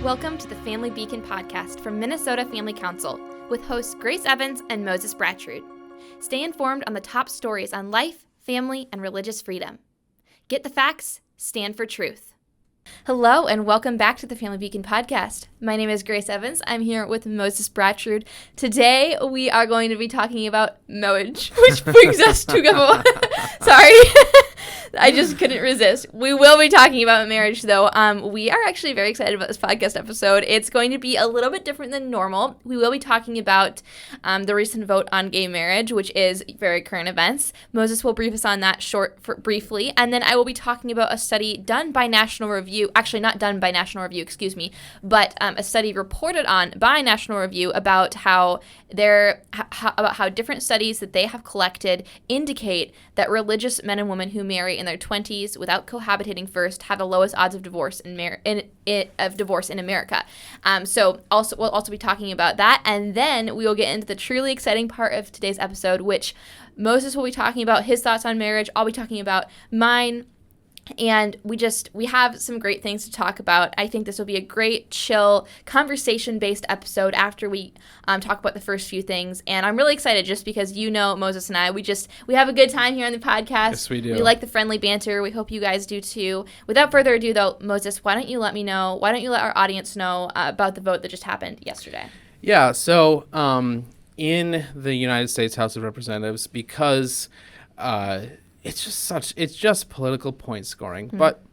Welcome to the Family Beacon podcast from Minnesota Family Council with hosts Grace Evans and Moses Brattrud. Stay informed on the top stories on life, family, and religious freedom. Get the facts, stand for truth. Hello and welcome back to the Family Beacon podcast. My name is Grace Evans. I'm here with Moses Brattrud. Today we are going to be talking about marriage, which brings us to Sorry. I just couldn't resist. We will be talking about marriage, though. We are actually very excited about this podcast episode. It's going to be a little bit different than normal. We will be talking about the recent vote on gay marriage, which is very current events. Moses will brief us on that briefly, and then I will be talking about a study done by National Review. Actually, not done by National Review, excuse me, but a study reported on by National Review about how different studies that they have collected indicate that religious men and women who marry in their 20s without cohabitating first have the lowest odds of divorce in America. So we'll also be talking about that, and then we will get into the truly exciting part of today's episode, which Moses will be talking about his thoughts on marriage. I'll be talking about mine. And we have some great things to talk about. I think this will be a great, chill, conversation-based episode after we talk about the first few things. And I'm really excited just because Moses and I, we have a good time here on the podcast. Yes, we do. We like the friendly banter. We hope you guys do too. Without further ado, though, Moses, why don't you let our audience know about the vote that just happened yesterday? Yeah, so in the United States House of Representatives, because it's just political point scoring. Mm-hmm. But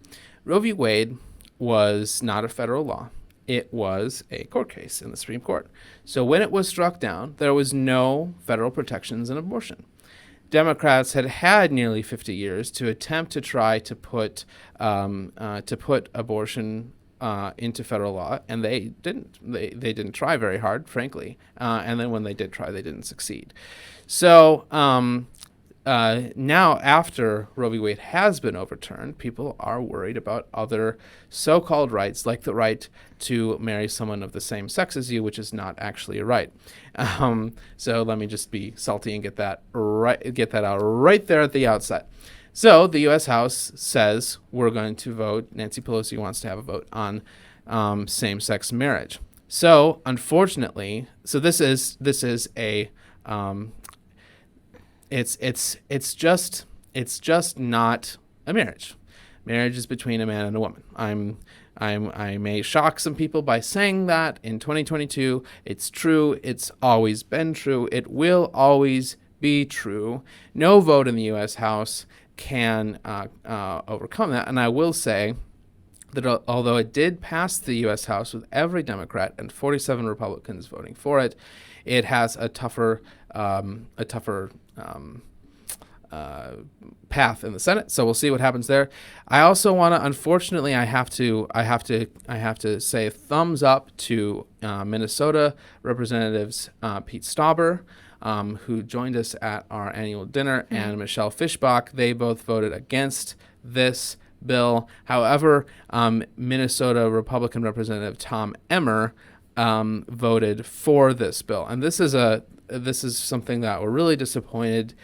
Roe v. Wade was not a federal law. It was a court case in the Supreme Court. So when it was struck down, there was no federal protections in abortion. Democrats had nearly 50 years to attempt to try to put abortion into federal law, and they didn't. They didn't try very hard, frankly. And then when they did try, they didn't succeed. So now, after Roe v. Wade has been overturned, people are worried about other so-called rights, like the right to marry someone of the same sex as you, which is not actually a right. So let me just be salty and get that out right there at the outset. So the U.S. House says we're going to vote. Nancy Pelosi wants to have a vote on same-sex marriage. So unfortunately, this is a It's just not a marriage. Marriage is between a man and a woman. I may shock some people by saying that in 2022. It's true. It's always been true. It will always be true. No vote in the U.S. House can overcome that. And I will say that although it did pass the U.S. House with every Democrat and 47 Republicans voting for it, it has a tougher path in the Senate. So we'll see what happens there. I also want to, unfortunately, I have to say thumbs up to Minnesota Representatives Pete Stauber, who joined us at our annual dinner, and Michelle Fischbach. They both voted against this bill. However, Minnesota Republican Representative Tom Emmer voted for this bill, and this is something that we're really disappointed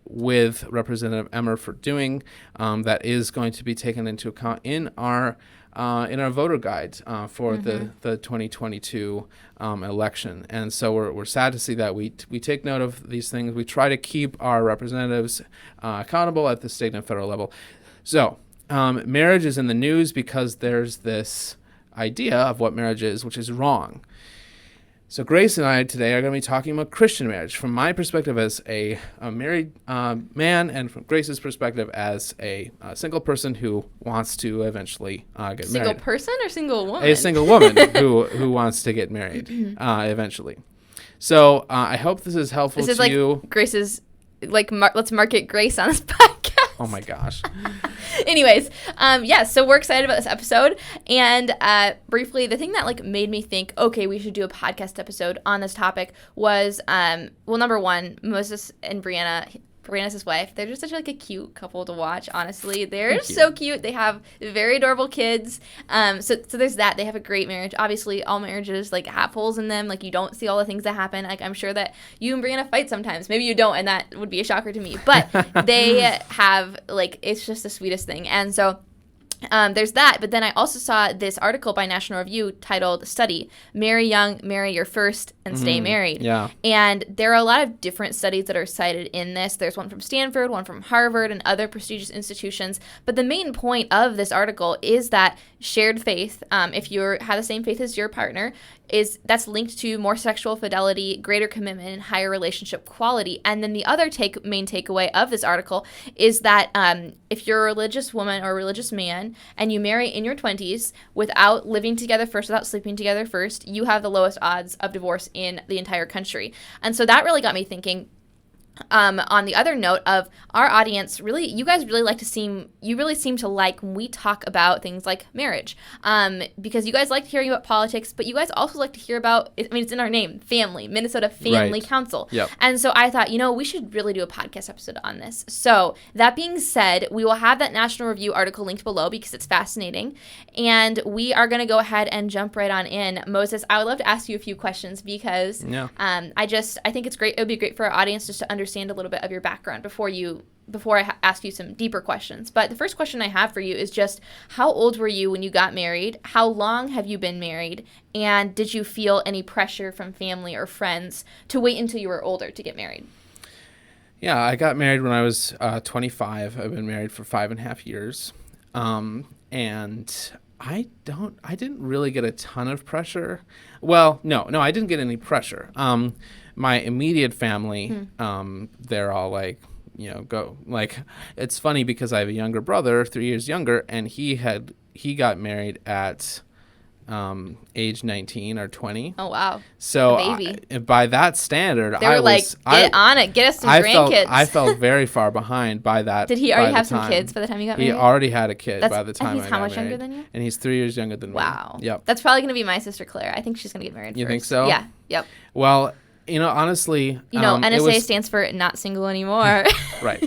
with Representative Emmer for doing. That is going to be taken into account in our voter guide for the 2022 election, and so we're sad to see that. We take note of these things. We try to keep our representatives accountable at the state and federal level. So marriage is in the news because there's this idea of what marriage is, which is wrong. So Grace and I today are going to be talking about Christian marriage from my perspective as a married man, and from Grace's perspective as a single person who wants to eventually get married. Single person or single woman? A single woman who wants to get married eventually. So I hope this is helpful to you. This is Grace's, let's market Grace on this podcast. Oh my gosh. Anyways, so we're excited about this episode. And briefly, the thing that made me think, okay, we should do a podcast episode on this topic was, number one, Moses and Brianna's his wife. They're just such a cute couple to watch, honestly. They're so cute. They have very adorable kids. So there's that. They have a great marriage. Obviously, all marriages have holes in them. You don't see all the things that happen. I'm sure that you and Brianna fight sometimes. Maybe you don't, and that would be a shocker to me. But they have it's just the sweetest thing. And so There's that, but then I also saw this article by National Review titled "Study: Marry Young, Marry Your First, and Stay Married." Yeah. And there are a lot of different studies that are cited in this. There's one from Stanford, one from Harvard, and other prestigious institutions. But the main point of this article is that shared faith, if you have the same faith as your partner, that's linked to more sexual fidelity, greater commitment, and higher relationship quality. And then the other main takeaway of this article is that if you're a religious woman or a religious man and you marry in your 20s without living together first, without sleeping together first, you have the lowest odds of divorce in the entire country. And so that really got me thinking. On the other note of our audience, really, you guys really seem to like when we talk about things like marriage, because you guys like hearing about politics, but you guys also like to hear about, I mean, it's in our name, family, Minnesota Family Council. Yep. And so I thought, we should really do a podcast episode on this. So that being said, we will have that National Review article linked below because it's fascinating. And we are going to go ahead and jump right on in. Moses, I would love to ask you a few questions because I think it's great. It would be great for our audience just to understand a little bit of your background before I ask you some deeper questions. But the first question I have for you is just, how old were you when you got married? How long have you been married? And did you feel any pressure from family or friends to wait until you were older to get married? Yeah, I got married when I was 25. I've been married for 5.5 years. And I didn't really get a ton of pressure. Well, no, I didn't get any pressure. My immediate family, they're all like, go. Like, it's funny because I have a younger brother, 3 years younger, and he got married at age 19 or 20. Oh, wow. So a baby. By that standard, they were get on it, get us some grandkids. I felt very far behind by that. Did he already have some kids by the time you got married? He already had a kid by the time and he's I how got much married. younger than you? And he's 3 years younger than me. Wow. Yep. That's probably going to be my sister Claire. I think she's going to get married You first. think so? Yeah. Yep. Well, honestly, NSA stands for not single anymore. Right.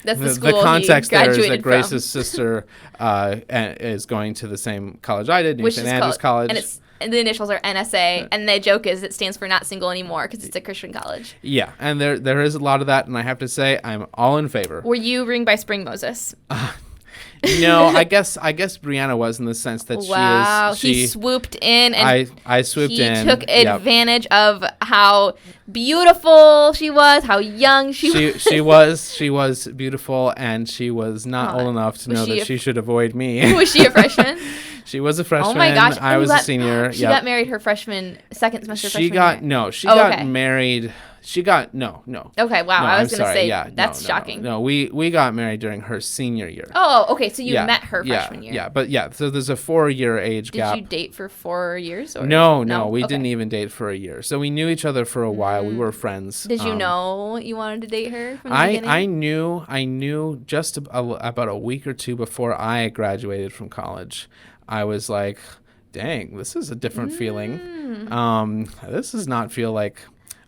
That's the school the context he there is graduated that Grace's from. sister is going to the same college I did, Which St. is Andrews College. And the initials are NSA, and the joke is it stands for not single anymore because it's a Christian college. Yeah, and there is a lot of that, and I have to say I'm all in favor. Were you ring by spring, Moses? No, I guess Brianna was, in the sense that he swooped in and I swooped in. He took advantage of how beautiful she was, how young she was. She was beautiful, and she was not old enough to know that she should avoid me. Was she a freshman? She was a freshman. Oh my gosh! I was a senior. She got married her second semester. She got married. She got no. Okay, wow. No, I was going to say that's shocking. No, we got married during her senior year. Oh, okay. So you met her freshman year. Yeah, but so there's a 4-year age gap. Did you date for 4 years? Or? No, we didn't even date for a year. So we knew each other for a while. We were friends. Did you know you wanted to date her from the beginning? I knew just about a week or two before I graduated from college. I was like, dang, this is a different feeling. This does not feel like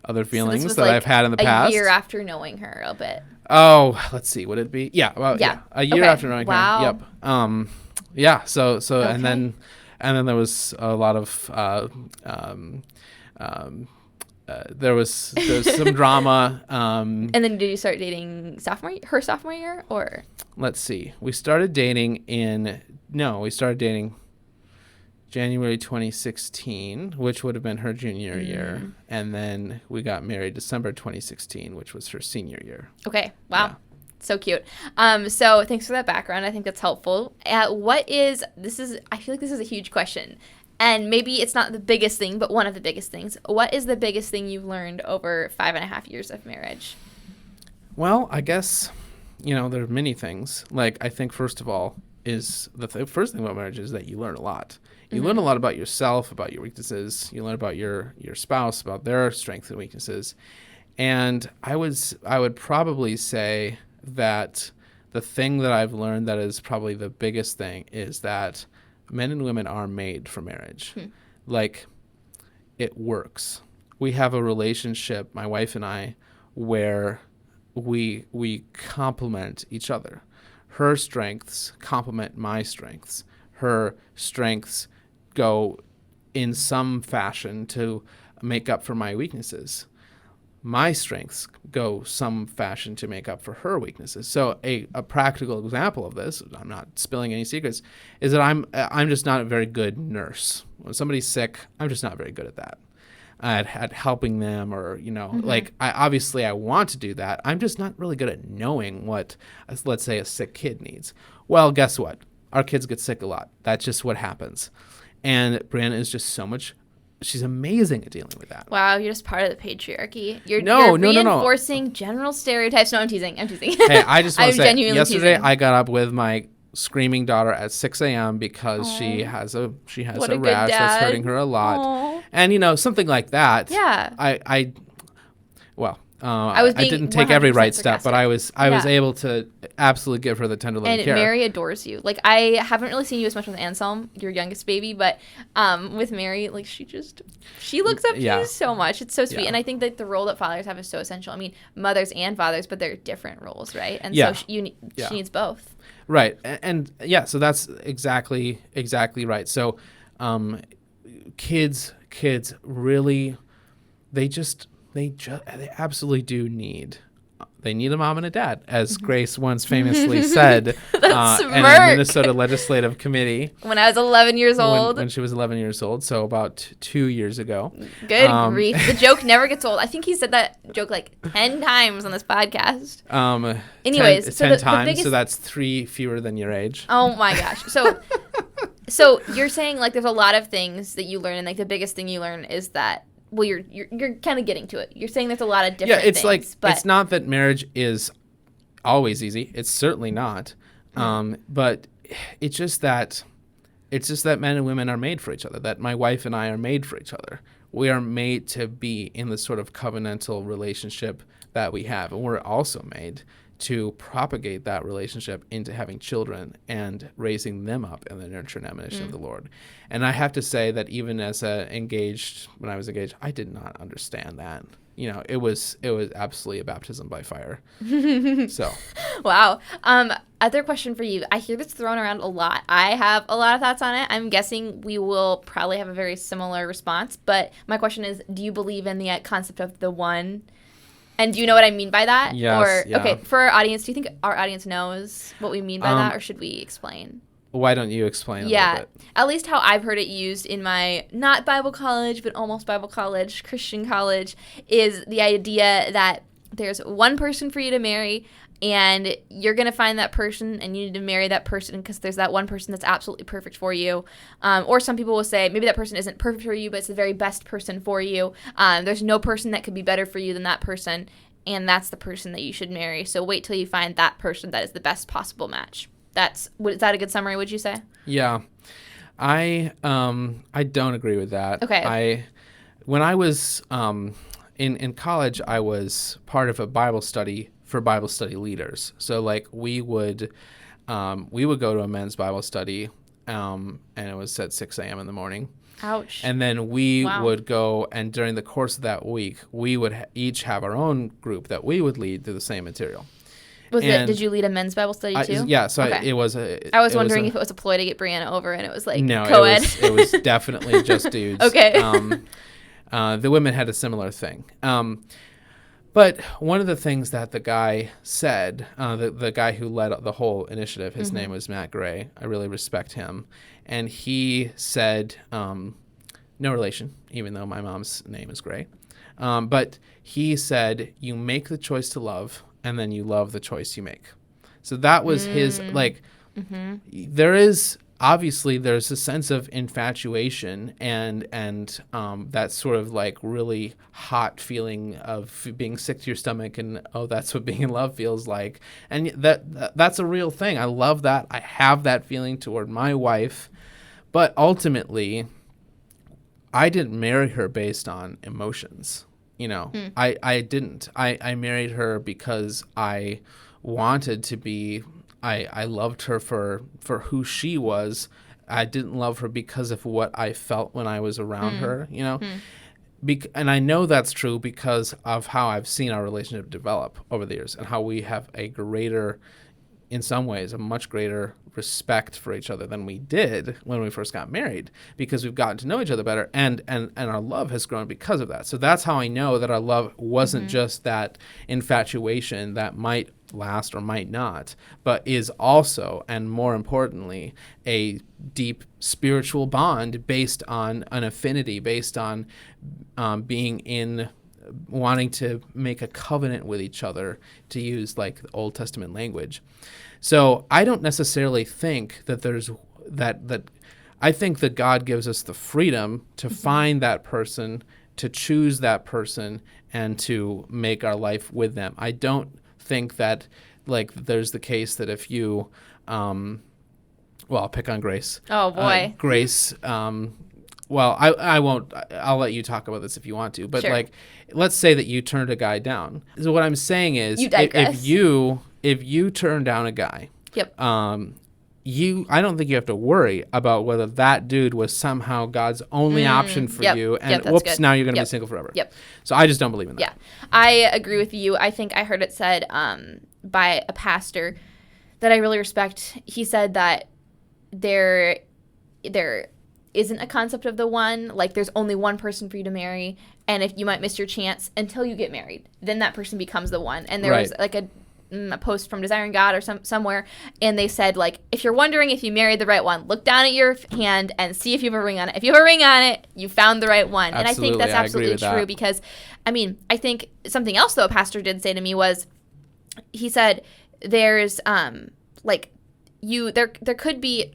other feelings that I've had in the past. A year after knowing her a bit. Oh, let's see. Would it be? Yeah. Well, yeah. A year after knowing her. Yep. Yeah. So okay. and then there was a lot of there was some drama. And then did you start dating her sophomore year, or? Let's see. We started dating January 2016, which would have been her junior year. And then we got married December 2016, which was her senior year. Okay. Wow. Yeah. So cute. So thanks for that background. I think that's helpful. I feel like this is a huge question. And maybe it's not the biggest thing, but one of the biggest things. What is the biggest thing you've learned over 5.5 years of marriage? Well, I guess, there are many things. Like, I think, first of all, is the first thing about marriage is that you learn a lot. You learn a lot about yourself, about your weaknesses. You learn about your spouse, about their strengths and weaknesses. And I would probably say that the thing that I've learned that is probably the biggest thing is that men and women are made for marriage. Like, it works. We have a relationship, my wife and I, where we complement each other. Her strengths complement my strengths. Her strengths go in some fashion to make up for my weaknesses. my strengths go some fashion to make up for her weaknesses. So a practical example of this, I'm not spilling any secrets, is that I'm just not a very good nurse. When somebody's sick, I'm just not very good at that. At helping them, or like I want to do that. I'm just not really good at knowing what, let's say, a sick kid needs. Well, guess what? Our kids get sick a lot. That's just what happens. And Brianna is just she's amazing at dealing with that. Wow, you're just part of the patriarchy. You're No. reinforcing general stereotypes. No, I'm teasing. Hey, I just want to say, yesterday teasing. I got up with my screaming daughter at 6 a.m. because she has a rash that's hurting her a lot. Aww. And something like that. Yeah. I didn't take 100% every right step, sarcastic. but I was able to absolutely give her the tender loving And care. Mary adores you. Like, I haven't really seen you as much with Anselm, your youngest baby, but with Mary, like, she looks up to you so much. It's so sweet. Yeah. And I think that the role that fathers have is so essential. I mean, mothers and fathers, but they're different roles, right? And so she needs both. Right. And so that's exactly right. So kids really, they absolutely do need a mom and a dad, as Grace once famously said in a Minnesota legislative committee. When I was 11 years old. When she was 11 years old, so about 2 years ago. Good grief. The joke never gets old. I think he said that joke like 10 times on this podcast. Anyways. 10 times, so that's 3 fewer than your age. Oh my gosh. So you're saying like there's a lot of things that you learn, and like the biggest thing you learn is that, well, you're kind of getting to it. You're saying there's a lot of different things. Yeah, it's but it's not that marriage is always easy. It's certainly not. But it's just that men and women are made for each other, that my wife and I are made for each other. We are made to be in the sort of covenantal relationship that we have. And we're also made to propagate that relationship into having children and raising them up in the nurture and admonition of the Lord. And I have to say that even when I was engaged, I did not understand that. It was absolutely a baptism by fire. So. Wow. Other question for you. I hear this thrown around a lot. I have a lot of thoughts on it. I'm guessing we will probably have a very similar response. But my question is, do you believe in the concept of the one? And do you know what I mean by that? Yes. Okay, for our audience, do you think our audience knows what we mean by that, or should we explain? Why don't you explain a little bit? At least how I've heard it used in my not Bible college, but almost Bible college, Christian college, is the idea that there's one person for you to marry, and you're going to find that person, and you need to marry that person because there's that one person that's absolutely perfect for you. Or some people will say maybe that person isn't perfect for you, but it's the very best person for you. There's no person that could be better for you than that person, and that's the person that you should marry. So wait till you find that person that is the best possible match. Is that a good summary, would you say? Yeah. I don't agree with that. Okay. When I was in college, I was part of a Bible study for Bible study leaders. So like we would go to a men's Bible study, and it was at 6 a.m. in the morning. Ouch. And then we would go, and during the course of that week, we would each have our own group that we would lead through the same material. Did you lead a men's Bible study too? It was a... I was wondering if it was a ploy to get Brianna over and it was like no, co-ed. it was definitely just dudes. Okay. The women had a similar thing. But one of the things that the guy said, the guy who led the whole initiative, his name was Matt Gray. I really respect him. And he said, no relation, even though my mom's name is Gray. But he said, you make the choice to love, and then you love the choice you make. So that was his, there's a sense of infatuation and that sort of like really hot feeling of being sick to your stomach and, oh, that's what being in love feels like. And that's a real thing. I love that. I have that feeling toward my wife. But ultimately, I didn't marry her based on emotions. I didn't. I married her because I wanted to be, I loved her for who she was. I didn't love her because of what I felt when I was around her, and I know that's true because of how I've seen our relationship develop over the years and how we have a greater in some ways, a much greater respect for each other than we did when we first got married, because we've gotten to know each other better, and our love has grown because of that. So that's how I know that our love wasn't just that infatuation that might last or might not, but is also, and more importantly, a deep spiritual bond based on an affinity, based on wanting to make a covenant with each other, to use like the Old Testament language. So I don't necessarily think that there's that I think that God gives us the freedom to find that person, to choose that person, and to make our life with them. I don't think that like there's the case that if you well, I'll pick on Grace. Oh boy. Grace well, I won't. I'll let you talk about this if you want to. But like, let's say that you turned a guy down. So what I'm saying is, if you turn down a guy, I don't think you have to worry about whether that dude was somehow God's only option for you, and whoops, now you're going to be single forever. So I just don't believe in that. Yeah, I agree with you. I think I heard it said by a pastor that I really respect. He said that there isn't a concept of the one, like there's only one person for you to marry, and if you might miss your chance until you get married, then that person becomes the one. And there was like a post from Desiring God or somewhere, and they said, like, if you're wondering if you married the right one, look down at your hand and see if you have a ring on it. If you have a ring on it, you found the right one. Absolutely. And I think that's absolutely true, because I mean, I think something else though a pastor did say to me was, he said there's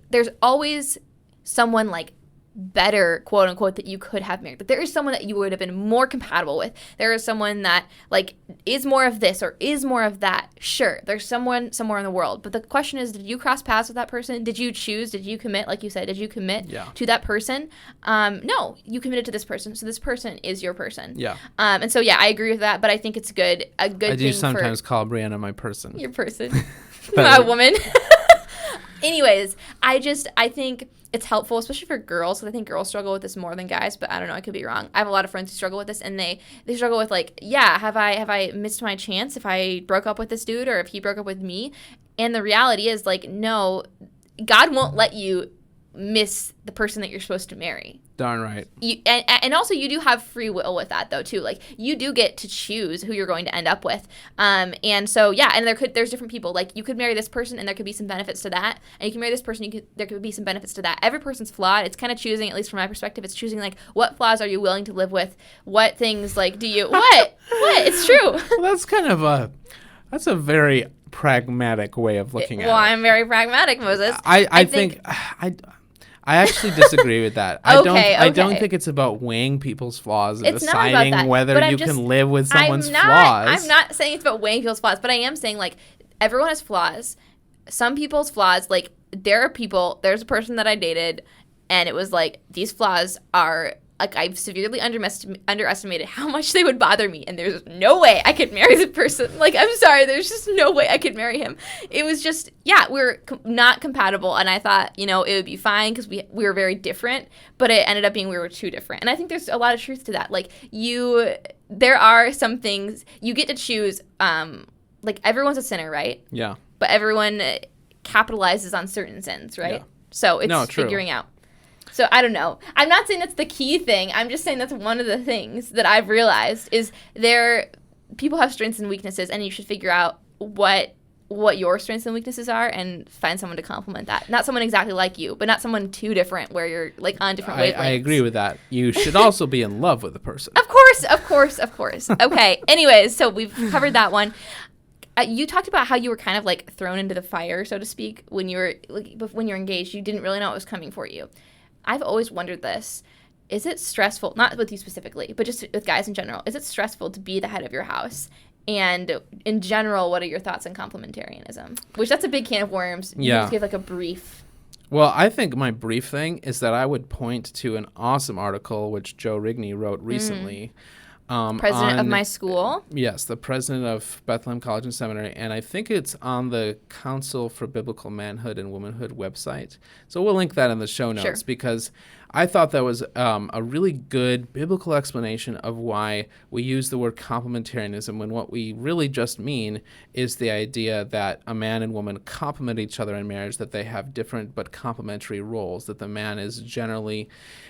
there's always someone like better, quote unquote, that you could have married. But there is someone that you would have been more compatible with. There is someone that like is more of this or is more of that. Sure, there's someone somewhere in the world. But the question is, did you cross paths with that person? Did you choose? Did you commit? Like you said, did you commit to that person? No, you committed to this person. So this person is your person. Yeah. And so, yeah, I agree with that. But I think it's a good I thing do sometimes call Brianna my person. Your person. My woman. Anyways, I think it's helpful, especially for girls, because I think girls struggle with this more than guys, but I don't know, I could be wrong. I have a lot of friends who struggle with this, and they struggle with, like, have I missed my chance if I broke up with this dude or if he broke up with me? And the reality is, like, no, God won't let you miss the person that you're supposed to marry. Darn right. And also you do have free will with that though too. Like you do get to choose who you're going to end up with. And so yeah, and there's different people. Like you could marry this person and there could be some benefits to that. And you can marry this person, there could be some benefits to that. Every person's flawed. It's kind of choosing, at least from my perspective, it's choosing like what flaws are you willing to live with? What things like do you what? It's true. Well, that's kind of that's a very pragmatic way of looking at it. Well, I'm very pragmatic, Moses. I think I actually disagree with that. I don't think it's about weighing people's flaws and deciding whether you can live with someone's flaws. I'm not saying it's about weighing people's flaws, but I am saying like everyone has flaws. Some people's flaws, like there's a person that I dated and it was like these flaws are like I've severely underestimated how much they would bother me, and there's no way I could marry the person. Like, I'm sorry, there's just no way I could marry him. It was just, we're not compatible, and I thought, it would be fine because we were very different, but it ended up being we were too different. And I think there's a lot of truth to that. Like, there are some things, you get to choose, like, everyone's a sinner, right? Yeah. But everyone capitalizes on certain sins, right? Yeah. So it's figuring out. So I don't know. I'm not saying that's the key thing. I'm just saying that's one of the things that I've realized is people have strengths and weaknesses, and you should figure out what your strengths and weaknesses are and find someone to complement that. Not someone exactly like you, but not someone too different where you're like on different wavelengths. I agree with that. You should also be in love with the person. Of course. Okay. Anyways, so we've covered that one. You talked about how you were kind of like thrown into the fire, so to speak, when you were engaged. You didn't really know what was coming for you. I've always wondered this. Is it stressful, not with you specifically, but just with guys in general, is it stressful to be the head of your house? And in general, what are your thoughts on complementarianism? Which that's a big can of worms. You just give like a brief. Well, I think my brief thing is that I would point to an awesome article which Joe Rigney wrote recently. President of my school? Yes, the president of Bethlehem College and Seminary, and I think it's on the Council for Biblical Manhood and Womanhood website. So we'll link that in the show notes because I thought that was a really good biblical explanation of why we use the word complementarianism when what we really just mean is the idea that a man and woman complement each other in marriage, that they have different but complementary roles, that the man is generally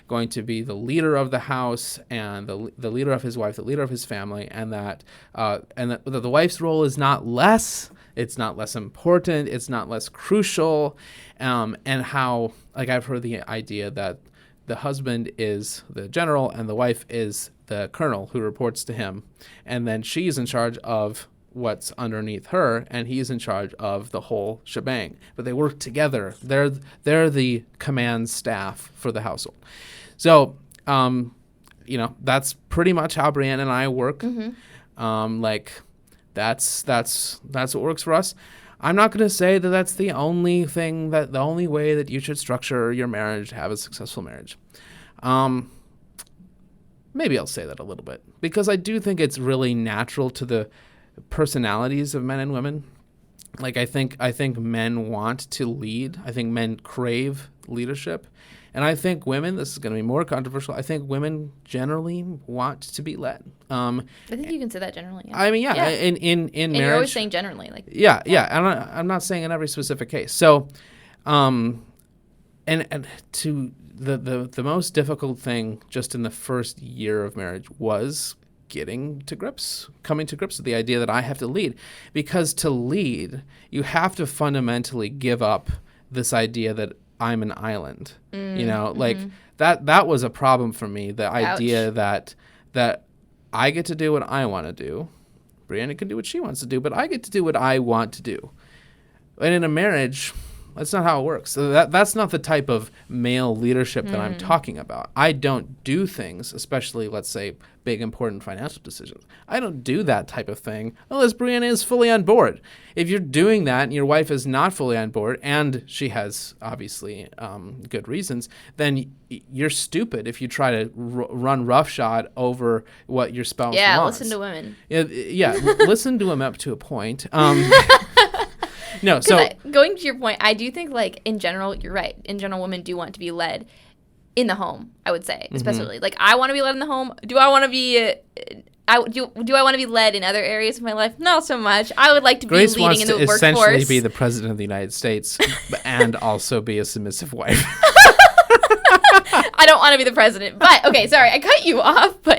going to be the leader of the house and the leader of his wife, the leader of his family, and that the wife's role is not less. It's not less important. It's not less crucial. And how, like, I've heard the idea that the husband is the general and the wife is the colonel who reports to him. And then she's in charge of what's underneath her, and he's in charge of the whole shebang. But they work together. They're the command staff for the household. So, that's pretty much how Brianne and I work. That's what works for us. I'm not going to say that that's the only way that you should structure your marriage to have a successful marriage. Maybe I'll say that a little bit because I do think it's really natural to the personalities of men and women. Like I think men want to lead. I think men crave leadership. And I think women, this is going to be more controversial, I think women generally want to be led. I think you can say that generally. Yeah. I mean, in and marriage. You're always saying generally. Yeah. I'm not saying in every specific case. So, and to the most difficult thing just in the first year of marriage was coming to grips with the idea that I have to lead. Because to lead, you have to fundamentally give up this idea that I'm an island, that was a problem for me. The idea that I get to do what I want to do. Brianna can do what she wants to do, but I get to do what I want to do. And in a marriage, that's not how it works. So that's not the type of male leadership that I'm talking about. I don't do things, especially, let's say, big, important financial decisions. I don't do that type of thing unless Brianna is fully on board. If you're doing that and your wife is not fully on board, and she has, obviously, good reasons, then you're stupid if you try to run roughshod over what your spouse wants. Yeah, listen to women. Listen to them up to a point. No, so going to your point, I do think in general, you're right. In general, women do want to be led in the home. I would say, especially I want to be led in the home. Do I want to be? Do I want to be led in other areas of my life? Not so much. I would like to Grace be leading in the workforce. Grace wants to essentially be the president of the United States and also be a submissive wife. I don't want to be the president, but okay, sorry, I cut you off, but.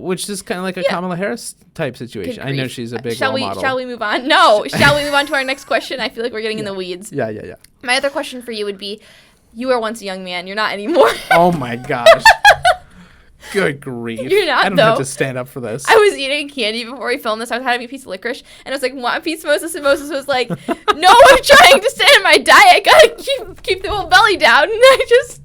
Which is kind of like a Kamala Harris type situation. I know she's a big role model. Shall we move on? No. Shall we move on to our next question? I feel like we're getting in the weeds. Yeah. My other question for you would be, you were once a young man. You're not anymore. Oh, my gosh. Good grief. You're not, I don't though. have to stand up for this. I was eating candy before we filmed this. I was having a piece of licorice, and I was like, want a piece, Moses? And Moses was like, no, I'm trying to stay in my diet. I gotta keep the whole belly down. And I just...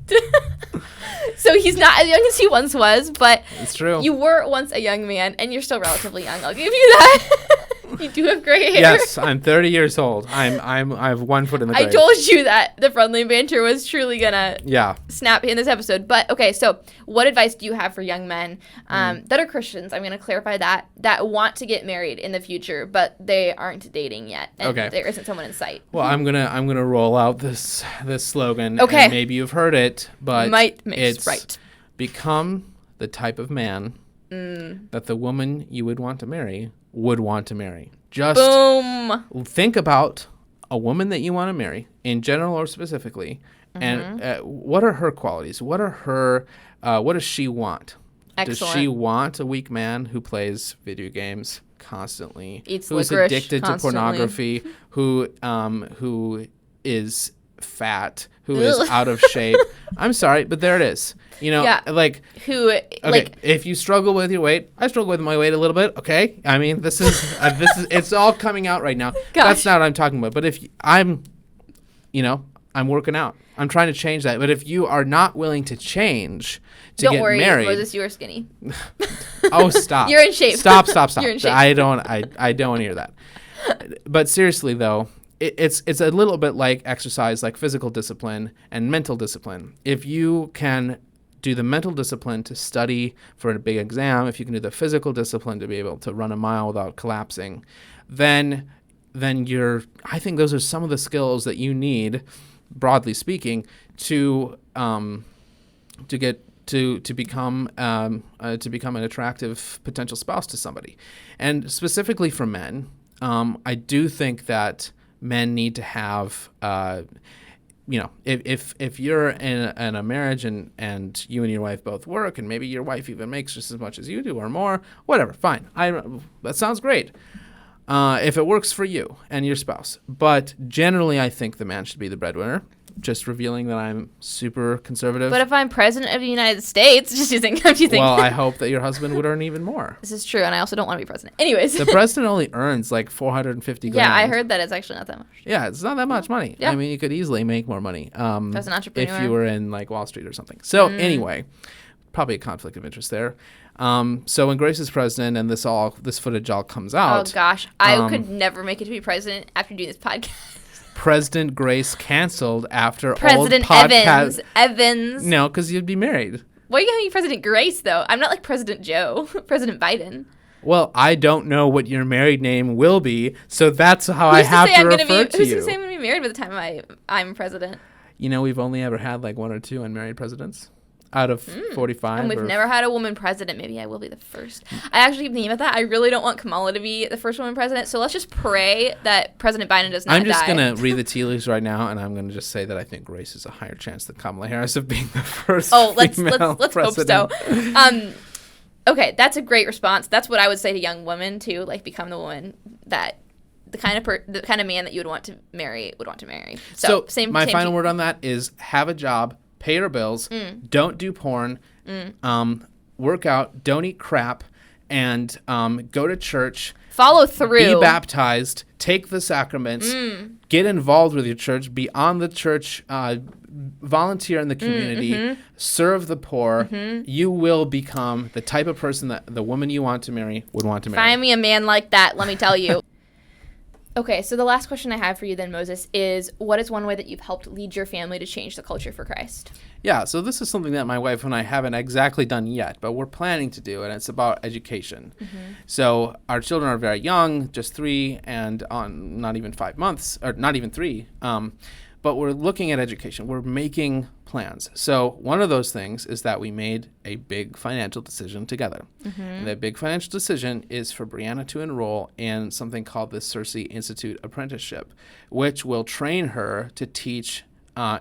So he's not as young as he once was, but it's true. You were once a young man, and you're still relatively young. I'll give you that. You do have gray hair. Yes, I'm 30 years old. I have 1 foot in the grave. I told you that the friendly banter was truly gonna snap in this episode. But okay, so what advice do you have for young men that are Christians? I'm gonna clarify that want to get married in the future, but they aren't dating yet, and there isn't someone in sight. Well, I'm gonna roll out this slogan. Okay. And maybe you've heard it, but it's right. Become the type of man that the woman you would want to marry would want to marry. Just boom. Think about a woman that you want to marry, in general or specifically, and what are her qualities? What does she want? Excellent. Does she want a weak man who plays video games constantly, eats who's licorice addicted constantly. to pornography, who is fat, who is out of shape? I'm sorry, but there it is. If you struggle with your weight, I struggle with my weight a little bit. Okay, I mean, this is it's all coming out right now. Gosh. That's not what I'm talking about. But if I'm working out, I'm trying to change that. But if you are not willing to change to get married, Moses, you are skinny. Oh, stop! You're in shape. Stop! You're in shape. I don't want to hear that. But seriously, though. It's a little bit like exercise, like physical discipline and mental discipline. If you can do the mental discipline to study for a big exam, if you can do the physical discipline to be able to run a mile without collapsing, then I think those are some of the skills that you need broadly speaking, to become an attractive potential spouse to somebody. And specifically for men, I do think that men need to have, if you're in a marriage and you and your wife both work, and maybe your wife even makes just as much as you do or more, whatever, fine. That sounds great. If it works for you and your spouse. But generally, I think the man should be the breadwinner. Just revealing that I'm super conservative. But if I'm president of the United States, I'm just thinking. Well, I hope that your husband would earn even more. This is true, and I also don't want to be president. Anyways. The president only earns like $450,000. Yeah, I heard that it's actually not that much. Yeah, it's not that much money. Yeah. I mean, you could easily make more money. As an entrepreneur. If you were in like Wall Street or something. So anyway, probably a conflict of interest there. So when Grace is president and this footage all comes out. Oh gosh, I could never make it to be president after doing this podcast. President Grace canceled after President old podcast. Evans. No, because you'd be married. Why are you calling me President Grace, though? I'm not like President Joe, President Biden. Well, I don't know what your married name will be, so that's how I have to refer to you. Who's to say I'm going to be married by the time I'm president? You know, we've only ever had like one or two unmarried presidents out of 45. And we've never had a woman president. Maybe I will be the first. I actually keep thinking about that. I really don't want Kamala to be the first woman president, so let's just pray that President Biden does not die. I'm just going to read the tea leaves right now, and I'm going to just say that I think Grace has a higher chance than Kamala Harris of being the first let's president. Hope so. Okay, that's a great response. That's what I would say to young women, too, like become the woman that the kind of man that you would want to marry. So my final word on that is have a job, pay your bills, don't do porn, work out, don't eat crap, and go to church. Follow through. Be baptized, take the sacraments, get involved with your church, be on the church, volunteer in the community, serve the poor. You will become the type of person that the woman you want to marry would want to marry. Find me a man like that, let me tell you. Okay, so the last question I have for you then, Moses, is what is one way that you've helped lead your family to change the culture for Christ? Yeah, so this is something that my wife and I haven't exactly done yet, but we're planning to do, and it's about education. So our children are very young, just 3 and on not even 5 months, or not even 3, but we're looking at education. We're making plans. So one of those things is that we made a big financial decision together. And that big financial decision is for Brianna to enroll in something called the Cersei Institute Apprenticeship, which will train her to teach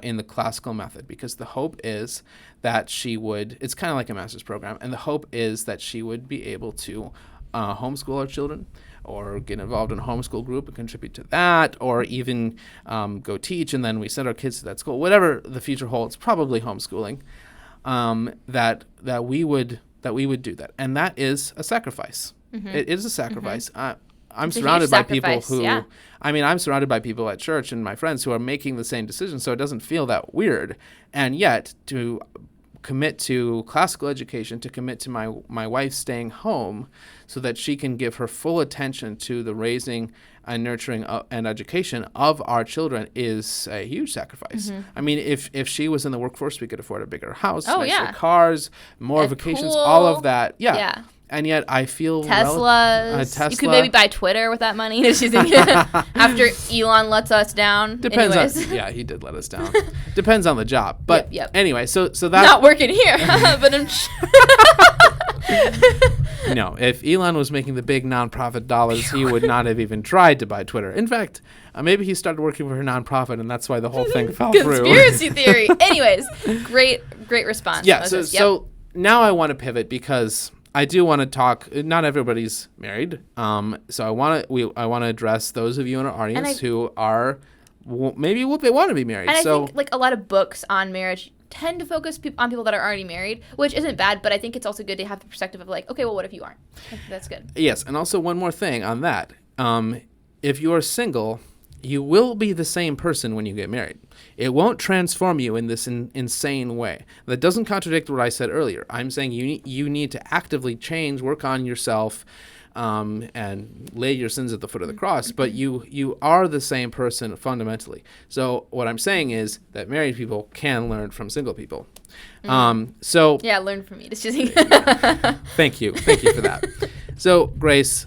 in the classical method, because the hope is that it's kind of like a master's program, and the hope is that she would be able to homeschool our children, or get involved in a homeschool group and contribute to that, or even go teach, and then we send our kids to that school. Whatever the future holds, probably homeschooling. That we would do that, and that is a sacrifice. It is a sacrifice. I'm surrounded by people who, I'm surrounded by people at church and my friends who are making the same decision, so it doesn't feel that weird. And yet, to commit to classical education, to commit to my wife staying home so that she can give her full attention to the raising and nurturing and education of our children is a huge sacrifice. I mean, if she was in the workforce, we could afford a bigger house, nicer cars, more vacations, pool. all of that. Yeah. And yet I feel Tesla. You could maybe buy Twitter with that money after Elon lets us down. Depends on, he did let us down. Depends on the job. But anyway, so that's not working here. But I'm No, if Elon was making the big nonprofit dollars, he would not have even tried to buy Twitter. In fact, maybe he started working for a nonprofit, and that's why the whole thing fell through. Conspiracy theory. Anyways, great response. Yeah, so now I want to pivot because I do want to talk. Not everybody's married, so I want to address those of you in our audience who are maybe they want to be married. And I think like a lot of books on marriage tend to focus on people that are already married, which isn't bad, but I think it's also good to have the perspective of like, okay, well, what if you aren't? That's good. Yes, and also one more thing on that. If you are single, you will be the same person when you get married. It won't transform you in this insane way. That doesn't contradict what I said earlier. I'm saying you need to actively change, work on yourself, and lay your sins at the foot of the cross. But you are the same person fundamentally. So what I'm saying is that married people can learn from single people. Learn from me. Thank you for that. So Grace,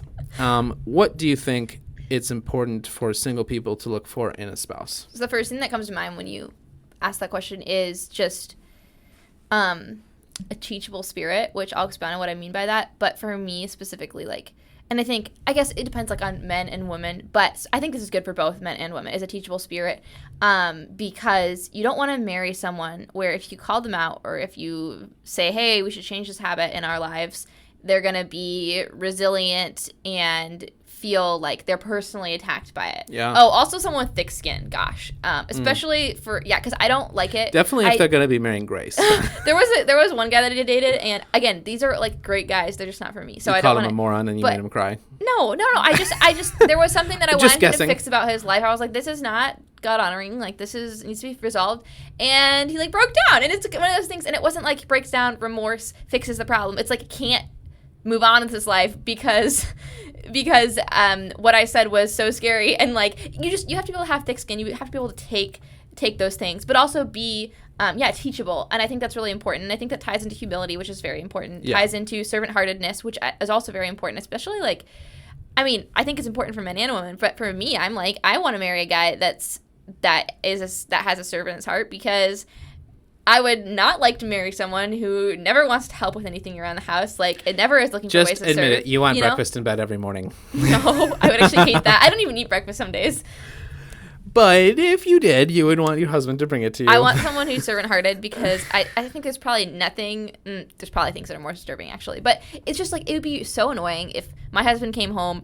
what do you think it's important for single people to look for in a spouse? So the first thing that comes to mind when you ask that question is just a teachable spirit, which I'll expound on what I mean by that. But for me specifically, like, and I guess it depends like on men and women, but I think this is good for both men and women, is a teachable spirit, because you don't want to marry someone where if you call them out or if you say, hey, we should change this habit in our lives, they're going to be resilient and feel like they're personally attacked by it. Yeah. Oh, also someone with thick skin, gosh. Especially because I don't like it. Definitely if they're going to be marrying Grace. There was one guy that I dated, and again, these are like great guys. They're just not for me. So I don't called him a moron and you made him cry. No. I just there was something that I wanted guessing. to fix about his life. I was like, this is not God honoring. Like, this needs to be resolved. And he like broke down, and it's one of those things. And it wasn't like breaks down, remorse fixes the problem. It's like can't move on with his life because what I said was so scary, and like you have to be able to have thick skin. You have to be able to take those things, but also be teachable, and I think that's really important. And I think that ties into humility, which is very important. Yeah. Ties into servant-heartedness, which is also very important, especially like, I mean, I think it's important for men and women, but for me, I'm like, I want to marry a guy that has a servant's heart, because I would not like to marry someone who never wants to help with anything around the house. Like, it never is looking for ways to serve. Just admit it. You want breakfast in bed every morning. No, I would actually hate that. I don't even eat breakfast some days. But if you did, you would want your husband to bring it to you. I want someone who's servant-hearted, because I think there's probably nothing – there's probably things that are more disturbing, actually. But it's just like, it would be so annoying if my husband came home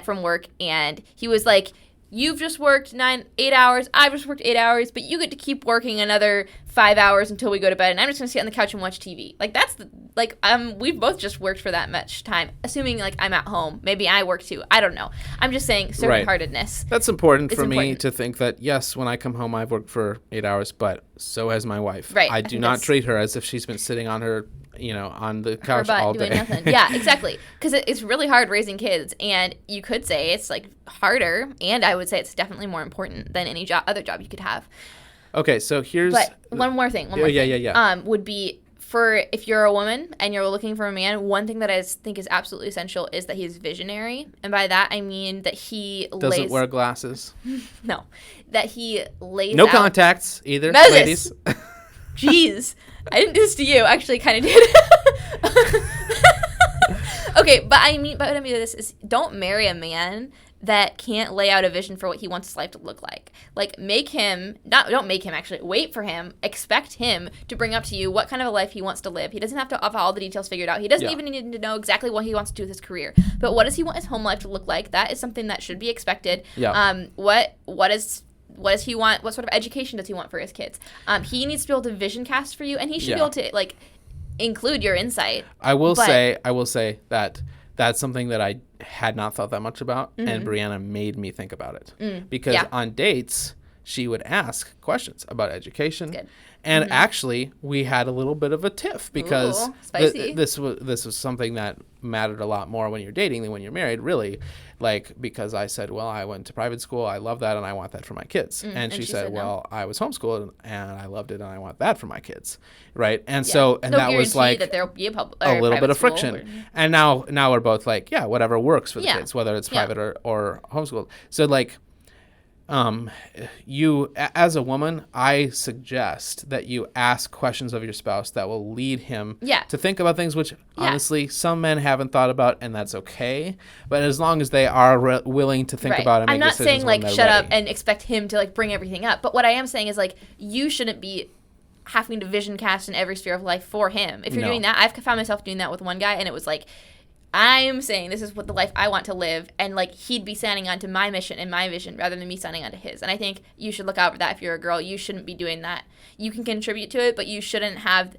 from work and he was like, you've just worked 8 hours. I've just worked 8 hours, but you get to keep working another 5 hours until we go to bed, and I'm just gonna sit on the couch and watch TV. Like, we've both just worked for that much time. Assuming like I'm at home, maybe I work too. I don't know. I'm just saying servant-heartedness. Right. That's important for me to think that yes, when I come home, I've worked for 8 hours, but so has my wife. Right. I do not treat her as if she's been sitting on her on the couch all day. Doing nothing. Yeah, exactly. Because it's really hard raising kids, and you could say it's like harder, and I would say it's definitely more important than any other job you could have. Okay, so here's... But one more thing. Yeah. Would be for if you're a woman and you're looking for a man, one thing that I think is absolutely essential is that he's visionary. And by that, I mean that he doesn't wear glasses. No. That he lays No out... contacts either, Moses! Ladies. Jeez. I didn't do this to you. Actually, kind of did. Okay, but what I mean by this is don't marry a man that can't lay out a vision for what he wants his life to look like. Like, don't make him, actually. Wait for him. Expect him to bring up to you what kind of a life he wants to live. He doesn't have to have all the details figured out. He doesn't even need to know exactly what he wants to do with his career. But what does he want his home life to look like? That is something that should be expected. Yeah. What does he want? What sort of education does he want for his kids? He needs to be able to vision cast for you, and he should be able to, like, include your insight. I will say that that's something that I had not thought that much about, and Brianna made me think about it. Because on dates, she would ask questions about education. And actually, we had a little bit of a tiff because this was something that mattered a lot more when you're dating than when you're married, really. Like, because I said, well, I went to private school, I love that, and I want that for my kids. And she said, well, I was homeschooled, and I loved it, and I want that for my kids, right? And so, and that was like that there'll be a little bit of friction. And now we're both like, yeah, whatever works for the kids, whether it's private or homeschooled. So, like, you, as a woman, I suggest that you ask questions of your spouse that will lead him to think about things which honestly some men haven't thought about, and that's okay. But as long as they are willing to think about it and make decisions. I'm not saying like shut up and expect him to like bring everything up, but what I am saying is like you shouldn't be having to vision cast in every sphere of life for him. If you're doing that, I've found myself doing that with one guy, and it was like, I'm saying this is what the life I want to live, and like he'd be signing on to my mission and my vision rather than me signing on to his. And I think you should look out for that. If you're a girl, you shouldn't be doing that. You can contribute to it, but you shouldn't have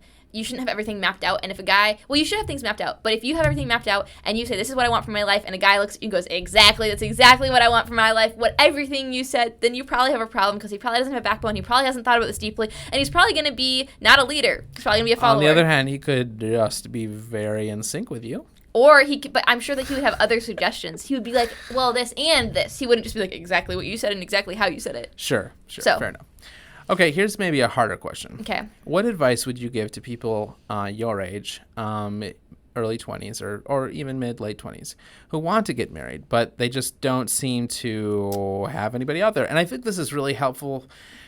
everything mapped out. And if a guy, well, you should have things mapped out, but if you have everything mapped out and you say this is what I want for my life, and a guy looks at you and goes, exactly, that's exactly what I want for my life, everything you said, then you probably have a problem, because he probably doesn't have a backbone, he probably hasn't thought about this deeply, and he's probably going to be not a leader, he's probably going to be a follower. On the other hand, he could just be very in sync with you. Or but I'm sure that he would have other suggestions. He would be like, well, this and this. He wouldn't just be like exactly what you said and exactly how you said it. Sure. Fair enough. Okay, here's maybe a harder question. Okay. What advice would you give to people your age early 20s or even mid-late 20s who want to get married, but they just don't seem to have anybody out there. And I think this is really helpful.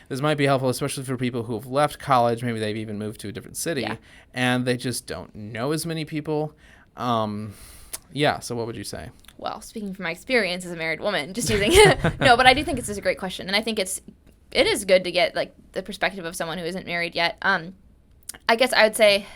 This might be helpful, especially for people who have left college. Maybe they've even moved to a different city, and they just don't know as many people. So what would you say? Well, speaking from my experience as a married woman, just using no, but I do think this is a great question, and I think it is good to get like the perspective of someone who isn't married yet. I guess I would say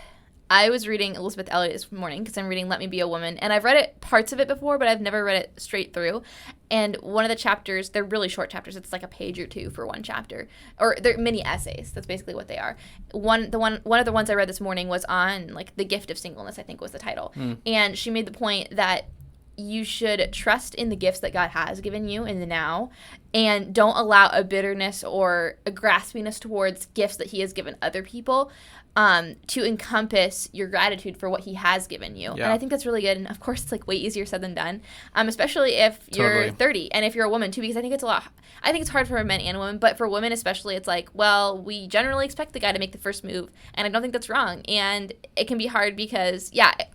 I was reading Elizabeth Elliot this morning because I'm reading Let Me Be a Woman, and I've read it parts of it before, but I've never read it straight through. And one of the chapters, they're really short chapters. It's like a page or two for one chapter, or they're mini essays. That's basically what they are. One of the ones I read this morning was on like the gift of singleness, I think was the title, and she made the point that you should trust in the gifts that God has given you in the now, and don't allow a bitterness or a graspiness towards gifts that He has given other people to encompass your gratitude for what He has given you. Yeah. And I think that's really good. And of course, it's like way easier said than done, especially if you're 30 and if you're a woman too, because I think it's hard for men and women, but for women especially, it's like, well, we generally expect the guy to make the first move, and I don't think that's wrong. And it can be hard because,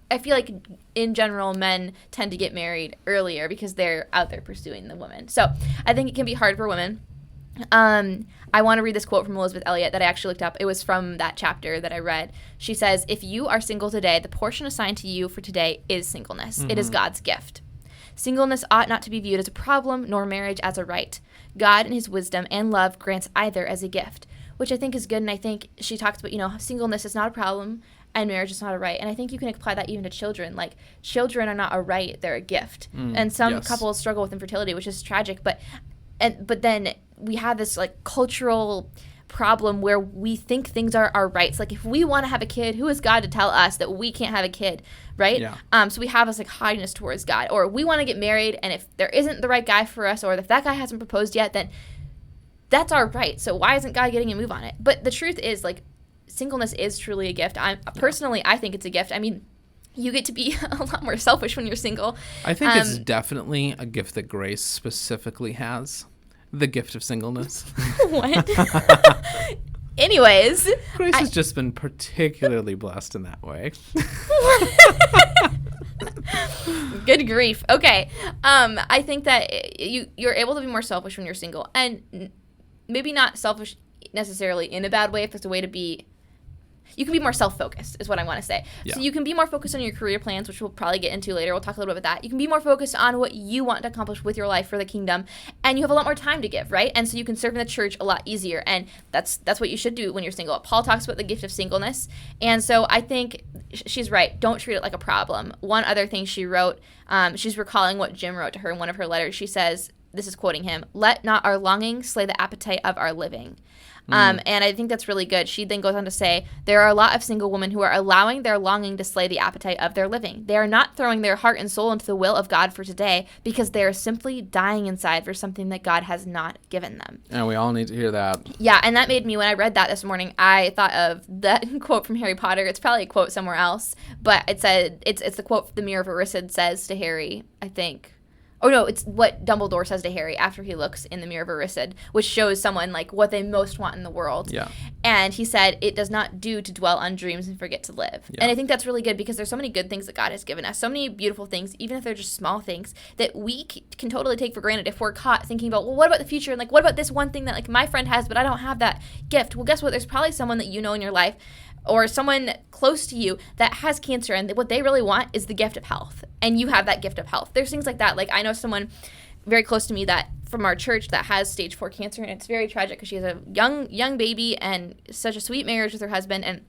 I feel like in general, men tend to get married earlier because they're out there pursuing the woman. So I think it can be hard for women. I want to read this quote from Elizabeth Elliot that I actually looked up. It was from that chapter that I read. She says, "If you are single today, the portion assigned to you for today is singleness. It is God's gift. Singleness ought not to be viewed as a problem, nor marriage as a right. God in His wisdom and love grants either as a gift," which I think is good. And I think she talks about, singleness is not a problem and marriage is not a right. And I think you can apply that even to children. Like, children are not a right, they're a gift. And some couples struggle with infertility, which is tragic. But then we have this like cultural problem where we think things are our rights. Like, if we want to have a kid, who is God to tell us that we can't have a kid, right? Yeah. So we have this like haughtiness towards God, or we want to get married, and if there isn't the right guy for us, or if that guy hasn't proposed yet, then that's our right. So why isn't God getting a move on it? But the truth is, like, singleness is truly a gift. Personally, I think it's a gift. I mean, you get to be a lot more selfish when you're single. I think it's definitely a gift that Grace specifically has. The gift of singleness. What? Anyways. Grace has just been particularly blessed in that way. Good grief. Okay. I think that you're able to be more selfish when you're single. And maybe not selfish necessarily in a bad way, if it's a way to be. You can be more self-focused is what I want to say. Yeah. So you can be more focused on your career plans, which we'll probably get into later. We'll talk a little bit about that. You can be more focused on what you want to accomplish with your life for the kingdom, and you have a lot more time to give, right? And so you can serve in the church a lot easier, and that's what you should do when you're single. Paul talks about the gift of singleness, and so I think she's right. Don't treat it like a problem. One other thing she wrote, she's recalling what Jim wrote to her in one of her letters. She says, this is quoting him, "Let not our longing slay the appetite of our living." And I think that's really good. She then goes on to say, there are a lot of single women who are allowing their longing to slay the appetite of their living. They are not throwing their heart and soul into the will of God for today because they are simply dying inside for something that God has not given them. And we all need to hear that. Yeah, and that made me, when I read that this morning, I thought of that quote from Harry Potter. It's probably a quote somewhere else, but it said, it's the quote the Mirror of Erised says to Harry, I think. Oh, no, it's what Dumbledore says to Harry after he looks in the Mirror of Erised, which shows someone, like, what they most want in the world. Yeah. And he said, it does not do to dwell on dreams and forget to live. Yeah. And I think that's really good because there's so many good things that God has given us, so many beautiful things, even if they're just small things, that we can totally take for granted if we're caught thinking about, well, what about the future? And, like, what about this one thing that, like, my friend has, but I don't have that gift? Well, guess what? There's probably someone that you know in your life or someone close to you that has cancer, and what they really want is the gift of health, and you have that gift of health. There's things like that. Like, I know someone very close to me that from our church that has stage 4 cancer, and it's very tragic because she has a young baby and such a sweet marriage with her husband, and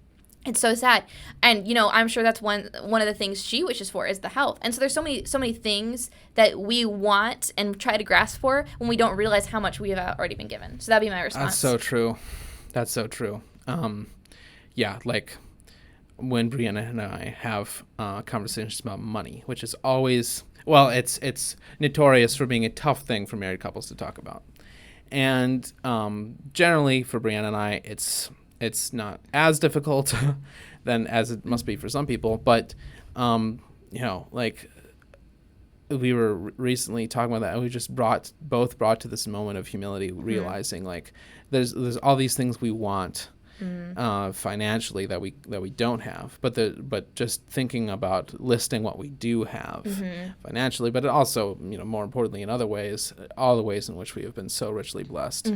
it's so sad. And, I'm sure that's one of the things she wishes for is the health. And so there's so many things that we want and try to grasp for when we don't realize how much we have already been given. So that'd be my response. That's so true. Yeah, like when Brianna and I have conversations about money, which is always, well, it's notorious for being a tough thing for married couples to talk about. And generally for Brianna and I, it's not as difficult than as it must be for some people. But, like we were recently talking about that, and we just both brought to this moment of humility, realizing like there's all these things we want. financially that we don't have, but just thinking about listing what we do have financially, but also, more importantly in other ways, all the ways in which we have been so richly blessed,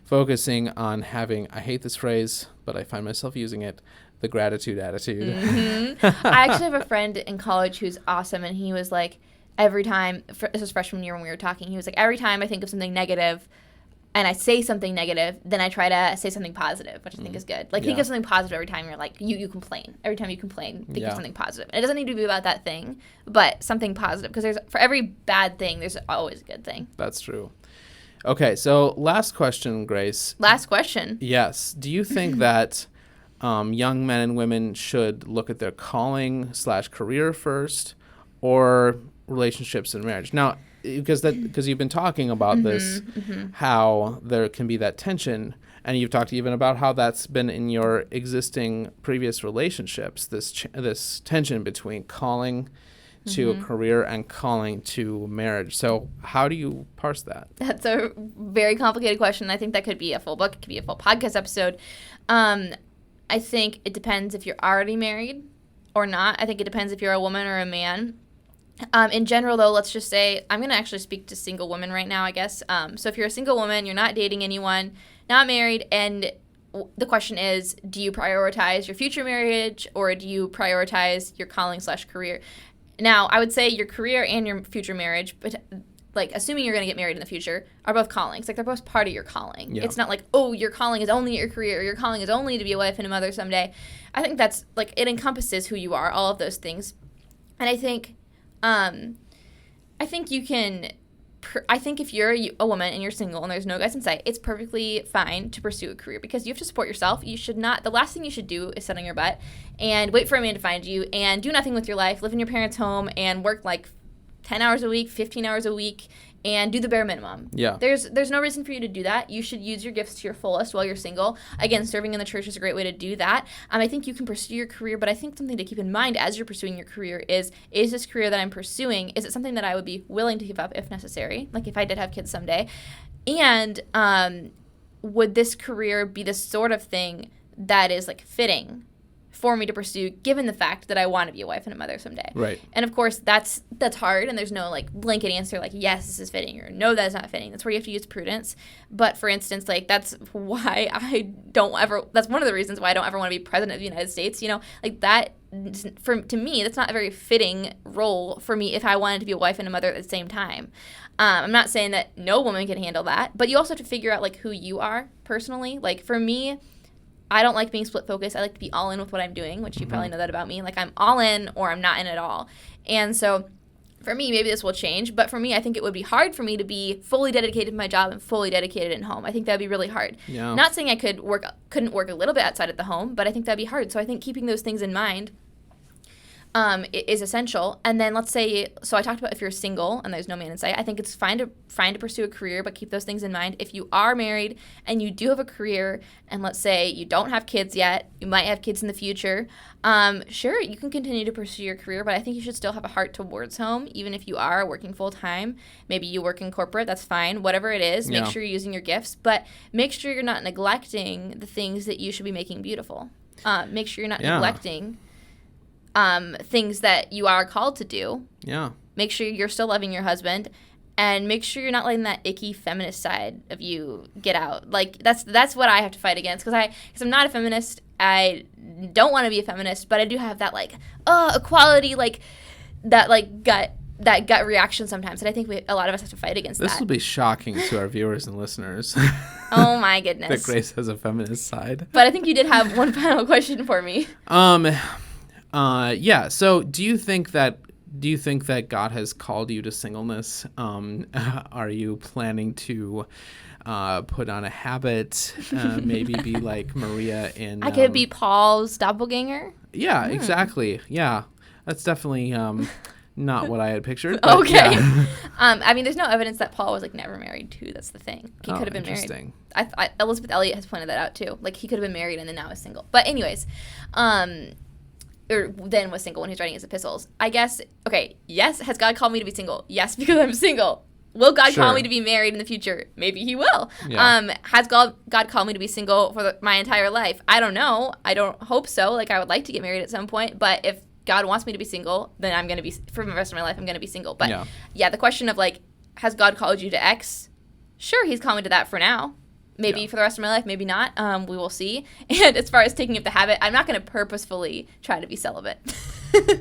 focusing on having, I hate this phrase, but I find myself using it, the gratitude attitude. I actually have a friend in college who's awesome, and he was like, every time, this was freshman year when we were talking, he was like, every time I think of something negative and I say something negative, then I try to say something positive, which I think is good. Like, think of something positive every time you're like, you complain. Every time you complain, think of something positive. And it doesn't need to be about that thing, but something positive. Because for every bad thing, there's always a good thing. That's true. Okay, so last question, Grace. Last question. Yes. Do you think that young men and women should look at their calling/career first, or relationships and marriage? Now, because you've been talking about this, how there can be that tension, and you've talked even about how that's been in your existing previous relationships, this tension between calling to a career and calling to marriage. So how do you parse that? That's a very complicated question. I think that could be a full book. It could be a full podcast episode. I think it depends if you're already married or not. I think it depends if you're a woman or a man. In general, though, let's just say, I'm going to actually speak to single women right now, I guess. So if you're a single woman, you're not dating anyone, not married, and the question is, do you prioritize your future marriage, or do you prioritize your calling/career? Now, I would say your career and your future marriage, but like, assuming you're going to get married in the future, are both callings. Like, they're both part of your calling. Yeah. It's not like, oh, your calling is only your career, or your calling is only to be a wife and a mother someday. I think that's, like, it encompasses who you are, all of those things. And I think you can, I think if you're a woman and you're single and there's no guys in sight, it's perfectly fine to pursue a career, because you have to support yourself. You should not, the last thing you should do is sit on your butt and wait for a man to find you and do nothing with your life, live in your parents' home and work like 10 hours a week, 15 hours a week, and do the bare minimum. Yeah. There's no reason for you to do that. You should use your gifts to your fullest while you're single. Again, serving in the church is a great way to do that. I think you can pursue your career, but I think something to keep in mind as you're pursuing your career is this career that I'm pursuing, is it something that I would be willing to give up if necessary, like if I did have kids someday? And would this career be the sort of thing that is, like, fitting for me to pursue, given the fact that I want to be a wife and a mother someday? Right. And of course, that's hard, and there's no, like, blanket answer like, yes, this is fitting, or no, that is not fitting. That's where you have to use prudence. But for instance, like, that's why that's one of the reasons why I don't ever want to be president of the United States. Like, that, to me, that's not a very fitting role for me if I wanted to be a wife and a mother at the same time. I'm not saying that no woman can handle that, but you also have to figure out, like, who you are personally. Like, for me, I don't like being split focused. I like to be all in with what I'm doing, which you probably know that about me. Like, I'm all in or I'm not in at all. And so for me, maybe this will change, but for me, I think it would be hard for me to be fully dedicated to my job and fully dedicated at home. I think that would be really hard. Yeah. Not saying I couldn't work a little bit outside of the home, but I think that'd be hard. So I think keeping those things in mind is essential. And then let's say, so I talked about if you're single and there's no man in sight, I think it's fine to pursue a career, but keep those things in mind. If you are married and you do have a career, and let's say you don't have kids yet, you might have kids in the future, sure, you can continue to pursue your career, but I think you should still have a heart towards home, even if you are working full time. Maybe you work in corporate, that's fine. Whatever it is, make sure you're using your gifts, but make sure you're not neglecting the things that you should be making beautiful. Make sure you're not neglecting things that you are called to do. Yeah. Make sure you're still loving your husband, and make sure you're not letting that icky feminist side of you get out. Like, that's what I have to fight against, because I'm not a feminist. I don't want to be a feminist, but I do have that, like, equality, like, that, like, gut reaction sometimes, and I think a lot of us have to fight against that. This will be shocking to our viewers and listeners. Oh my goodness. That Grace has a feminist side. But I think you did have one final question for me. Yeah. So do you think that God has called you to singleness? Are you planning to put on a habit, maybe be like Maria in... I could be Paul's doppelganger? Yeah, exactly. Yeah. That's definitely not what I had pictured. Okay. Yeah. I mean, there's no evidence that Paul was, like, never married, too. That's the thing. He could have been married. Elizabeth Elliot has pointed that out, too. Like, he could have been married and then now is single. But anyways, or then was single when he was writing his epistles. I guess, okay, yes, has God called me to be single? Yes, because I'm single. Will God Sure. call me to be married in the future? Maybe he will. Yeah. Has God called me to be single for my entire life? I don't know. I don't hope so. Like, I would like to get married at some point, but if God wants me to be single, then I'm going to be, for the rest of my life, I'm going to be single. But yeah, the question of like, has God called you to X? Sure, he's calling me to that for now. Maybe for the rest of my life, maybe not. We will see. And as far as taking up the habit, I'm not going to purposefully try to be celibate.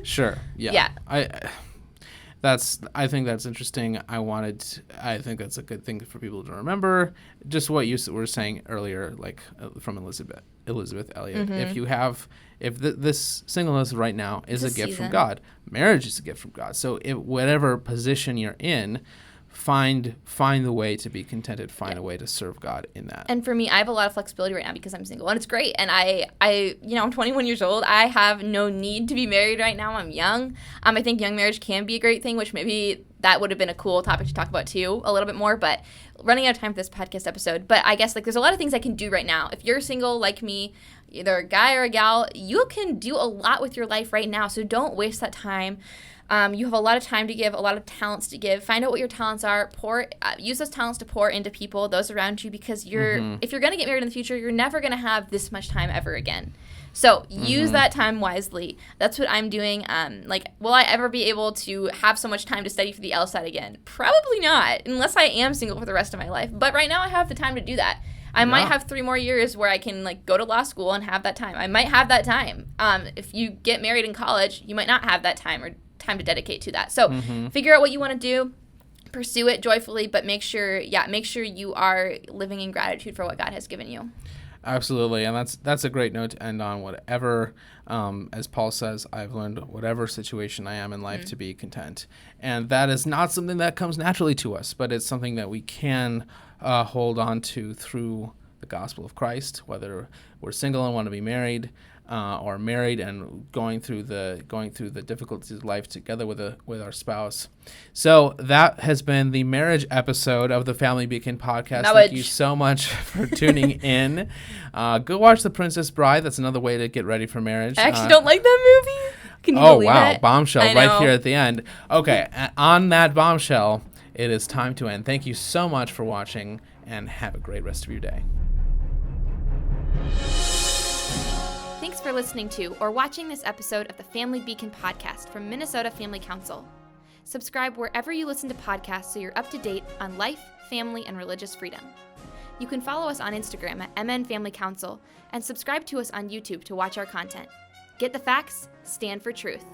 Sure. Yeah. I think that's interesting. I think that's a good thing for people to remember. Just what you were saying earlier, like from Elizabeth Elliot. Mm-hmm. If this singleness right now is a gift from season. God, marriage is a gift from God. So whatever position you're in, find the way to be contented, find a way to serve God in that. And for me, I have a lot of flexibility right now because I'm single, and it's great. And I'm 21 years old. I have no need to be married right now. I'm young. I think young marriage can be a great thing, which maybe that would have been a cool topic to talk about too, a little bit more. But running out of time for this podcast episode. But I guess like there's a lot of things I can do right now. If you're single like me, either a guy or a gal, you can do a lot with your life right now. So don't waste that time. You have a lot of time to give, a lot of talents to give. Find out what your talents are. Use those talents to pour into people, those around you, because if you're going to get married in the future, you're never going to have this much time ever again. So use that time wisely. That's what I'm doing. Will I ever be able to have so much time to study for the LSAT again? Probably not, unless I am single for the rest of my life. But right now I have the time to do that. I might have 3 more years where I can like go to law school and have that time. I might have that time. If you get married in college, you might not have that time or time to dedicate to that. So figure out what you want to do, pursue it joyfully, but make sure you are living in gratitude for what God has given you. Absolutely, and that's a great note to end on. Whatever, as Paul says, I've learned whatever situation I am in life to be content, and that is not something that comes naturally to us, but it's something that we can hold on to through the gospel of Christ, whether we're single and want to be married, or married and going through the difficulties of life together with our spouse. So that has been the marriage episode of the Family Beacon podcast. Thank you so much for tuning in. Go watch The Princess Bride. That's another way to get ready for marriage. I actually don't like that movie. Can you believe it? Bombshell right here at the end. Okay, on that bombshell, it is time to end. Thank you so much for watching, and have a great rest of your day. Thanks for listening to or watching this episode of the Family Beacon podcast from Minnesota Family Council. Subscribe wherever you listen to podcasts so you're up to date on life, family, and religious freedom. You can follow us on Instagram at MN Family Council and subscribe to us on YouTube to watch our content. Get the facts, stand for truth.